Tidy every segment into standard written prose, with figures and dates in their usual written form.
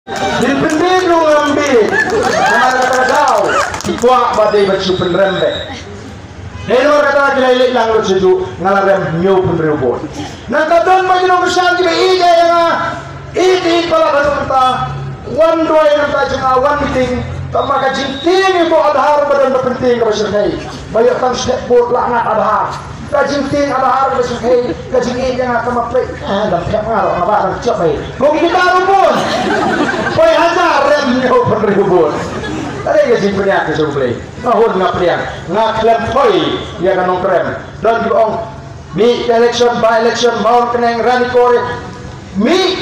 Di penting lu ngambil. Nama kata kau. Kuat badai baju penrembek. Dengar kata kilai lang lu seju ngalarem nyu penribut. Nak kadon baju nong kesan kita ija yang iti pala kata one doy nanta jenga one meeting. Tama kajing ting itu adhar badan penting kebesaran. Banyak tang step board langat adhar. Kajing ting adhar kebesaran. Kajing ini jangan sama play. Dan pihak ngaruh apa dan cok baik. Kau kita rupun. Boy hajar rem nyu penribut. Ada kajing punya kesuplai. Mahun ngapriang ngaklem boy ya kanong krem. Dan diong mi election by election mau keneng radikore. Mi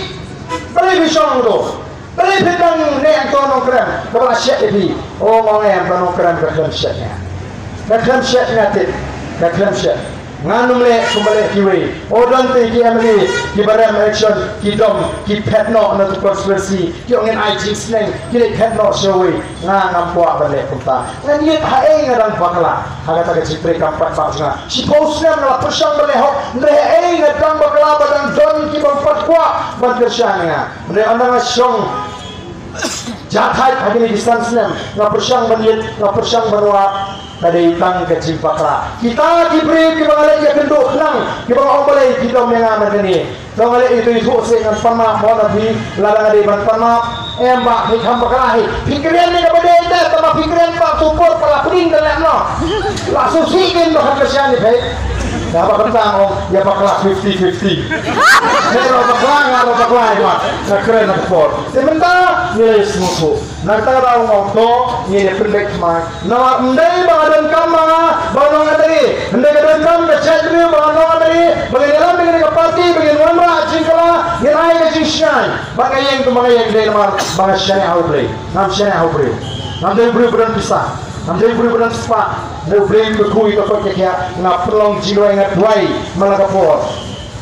beli bisong tu. Beli pedang ni yang tuan nongkrem, kalau asyik ini, oh orang yang tuan nongkrem kerjaan syeknya, kerjaan syeknya tip, kerjaan syek, nganu le kembali kiwi, oh dan tu kita ni, kita barang election, kita dom, kita petno nanti konspirasi, kita ingin IG slang, kita petno showy, ngam puak balik kita, dan dia hai ngadang bakala, agak tak cipre kampak baksa, si postnya ngalah persang balik hok, hai ngadang bakala badang don kita empat kuat, berkersangnya, mereka andang asyong jahat hari ini distansnya ngapersang banit ngapersang baruat tadi tang kecil pakra kita diberi kebangalan ya kenduk nang kebangalan balai kita mengaman ini kebangalan itu dengan panah mau nabi larang ada ban panah mbak hikam pakra pikiran ni kepada ente tambah pikiran pak support pala peding dan lekno langsung sikin bahan kesian ni baik dapat tentang ya bakal 50-50. Kalau bakal cuma nak keren nak sport. Sementara nilai semua. Nak tahu ngokto nilai pendek cuma. Nak mendai badan kama badan tadi. Mendai badan kama kecil dulu badan tadi. Bagian dalam bagian kapati bagian warna cingkala nilai kecilnya. Bagian tu bagian dia nama bagian syariah outplay. Nam syariah outplay. Nam dia beri badan pisah. Nampak beri badan sepak, mau beri berkui ke pakai nak pelong jiwa ingat duai malah kapor.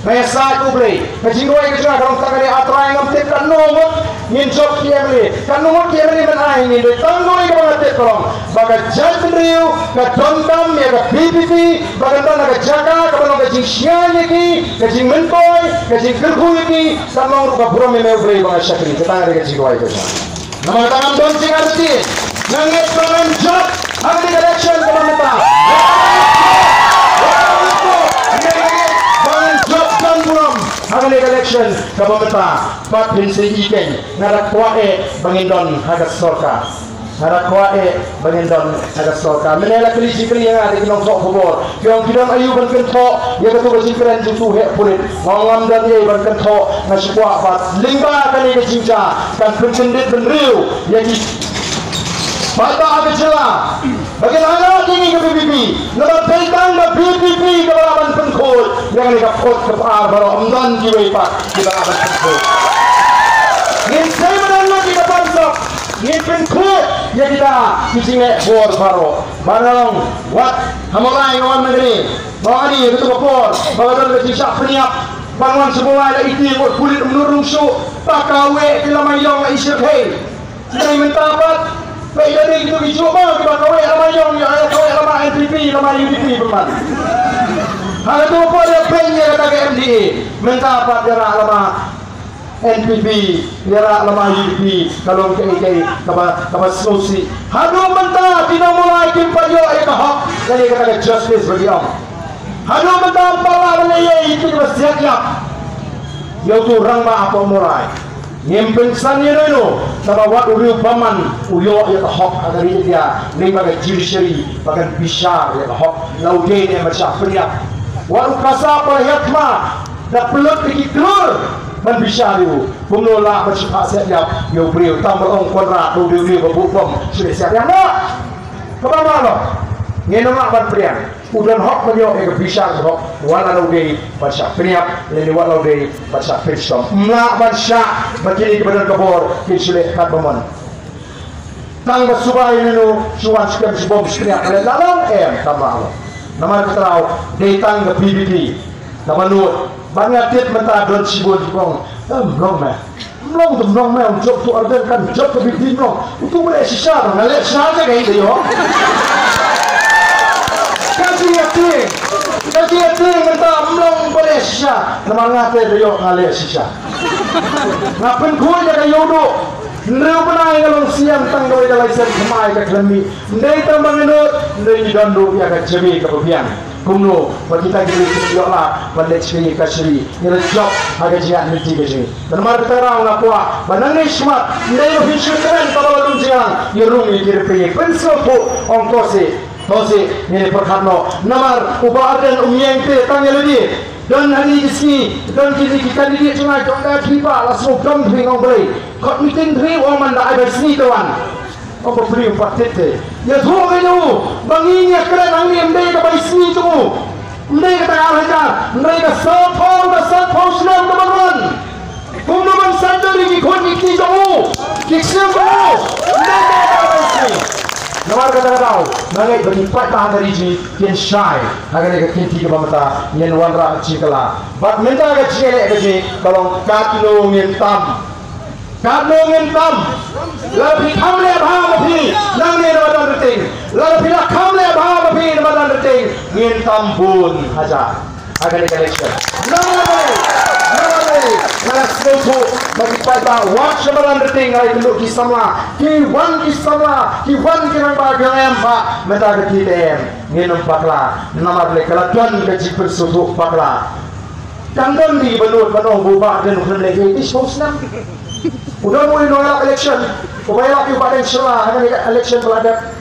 Naya saat beri, jiwa itu cuma kalau tak ada aturan yang mesti kan nomor, nginjok dia beri, kan nomor dia beri mana ini, tanggung ini kalau tak tolong, bagai jatuh riu, ke dondam ya ke PPP, bagai mana ke jaga, ke mana ke jingsian lagi, ke jing mentoy, ke jing berkui lagi, tanggung rupa buram yang beri bagai syakri, ketang ada ke jiwa itu. Nama tangan don sing arti. Nangit dengan job hari election pemerintah. Dengan job dan belum hari election pemerintah. Pat pinsi ikan ngarak kuae bangindon hagas sorka. Ngarak kuae bangindon hagas sorka. Menela kelisi keli yang ada kinong sok kubur. Yang kidang ayu berkentok. Ya ketua bersingkiran jutu hek pulit. Ngam dan ye berkentok. Ngasikuak pat limba kali kecinca. Kan pencendit benriu. Jadi Bata agacela, bagaimana ini ke PPP? Nama tentang ke PPP ke balapan pengkol yang dikapot ke par baru amdan jiwa kita akan pengkol. Ini saya menanya kita pansok, ini pengkol yang kita kisahnya bor baru. Barang wat hamalai kawan negeri, bawa ini itu kapor, bawa dalam kisah peniap. Bangun semua ada itu kulit menurung su, tak kawe kelamayong isir hei. Saya minta apa? Baik dari itu dicoba kita kawai ramayong ya kawai ramai NPP ramai UDP berman. Hal itu apa dia pengen kata ke MDA minta apa dia lama NPP dia lama UDP kalau ke kapa solusi. Hadu minta tidak mulai kimpayo ayat hak jadi kata ke justice bagi orang. Hadu minta pala menye itu juga siap. Yaitu rangma apa mulai. Nyempeng sannya dulu, sama wat uriu paman, uyo ya hok agari dia, ni bagai judiciary, bagai bisar ya hok, laude ni macam peniak. Wat ukasa apa hikmah, dah pelut dikikur, man bisar itu, pengelola macam aset dia, yo beriu tambah orang kontra, tu dia berbupom, sudah siap yang nak, kemana lo? Ngenong nak berian, udan hok menyo eka bisar hok, wala laude macam peniak, ni wala laude macam pistom. Nak macam begini kebenar kebor, kisulit kat pemon. Tang bersubah ini nu, cuan sekian sebom peniak, lalang tambah lo. Nama kita datang ke PBB, nama nu, banyak tit mentah don sibun kong, belum meh. Belum meh, job tu order kan job ke PBB belum, itu boleh sisa, ngalek saja kayak itu yo. Kasi yating mentah belum boleh sisa, nama ngate yo ngalek sisa. Ngapain kau jaga yodo, yang tanggawi dalam sen kemai ke kelemi ndai tambang enut ndai dandu ya ke jemi ke pebiang kumno kita gili kita lah balik sini ke sini ini job agak jiat mesti ke sini dan mar kita orang nakwa banang ismat ndai lebih syukuran kalau belum jangan ya rumi kiri pergi pensopo ongkosi tosi ini perkano namar ubah dan umyang te tanya lagi dan hari di sini dan kini kita di sungai jongga tiba langsung drum dring orang beli kot meeting dring orang mana ada sini tuan apa beli 4 tete ya tuh itu banginya keren angin mereka pada sini tu mereka tak ada aja mereka sepau senang teman-teman teman-teman sadari kikon kiki jauh kiksim jauh mereka pada sini namar kata-kata nangai berlipat tahan dari ji kian syai agar mereka kinti ke bamata yang wanra cikala bat minta ke cikala ke ji kalau katlo ngentam lebih kamle bahang api nang ni badan reting lebih lah kamle bahang api badan reting ngentam bun aja agar mereka election nangai Nala sesuatu bagi pada watch badan reting ay teluk kisama kiwan kirang bagang empa meta ketim nginum pakla nama lekala tuan gaji bersutuk pakla kandang di benut bubak dan ukran lagi ismusnam udah mulai nolak election upaya laki pada insyaAllah hanya election berada